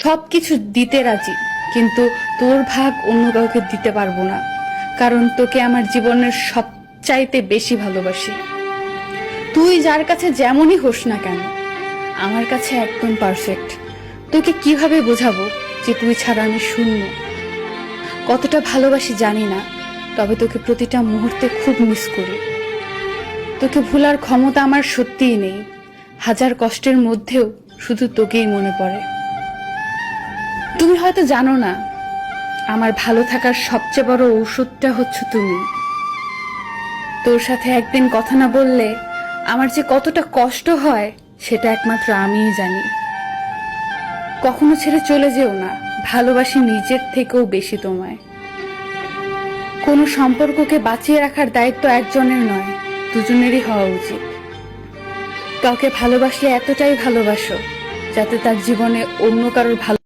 সবকিছু দিতে রাজি, কিন্তু তোর ভাগ অন্য কাউকে দিতে পারবো না, কারণ তোকে আমার জীবনের সবচাইতে বেশি ভালোবাসি। তুই যার কাছে যেমনই হোস না কেন, আমার কাছে একদম পারফেক্ট। তোকে কিভাবে বোঝাবো যে তুই ছাড়া আমি শূন্য? কতটা ভালোবাসি জানি না, তবে তোকে প্রতিটা মুহূর্তে খুব মিস করি। তোকে ভুলার ক্ষমতা আমার সত্যিই নেই। হাজার কষ্টের মধ্যেও শুধু তোকেই মনে পড়ে। তুমি হয়তো জানো না, আমার ভালো থাকার সবচেয়ে বড় ঔষধটা হচ্ছে তুমি। তোর সাথে একদিন কথা না বললে আমার যে কতটা কষ্ট হয় সেটা একমাত্র আমিই জানি। কখনো ছেড়ে চলে যেও না, ভালোবাসি নিজের থেকেও বেশি তোমায়। কোনো সম্পর্ককে বাঁচিয়ে রাখার দায়িত্ব একজনের নয়, দুজনেরই হওয়া উচিত। কাউকে ভালোবাসলে এতটাই ভালোবাসো যাতে তার জীবনে অন্য কারোর ভালো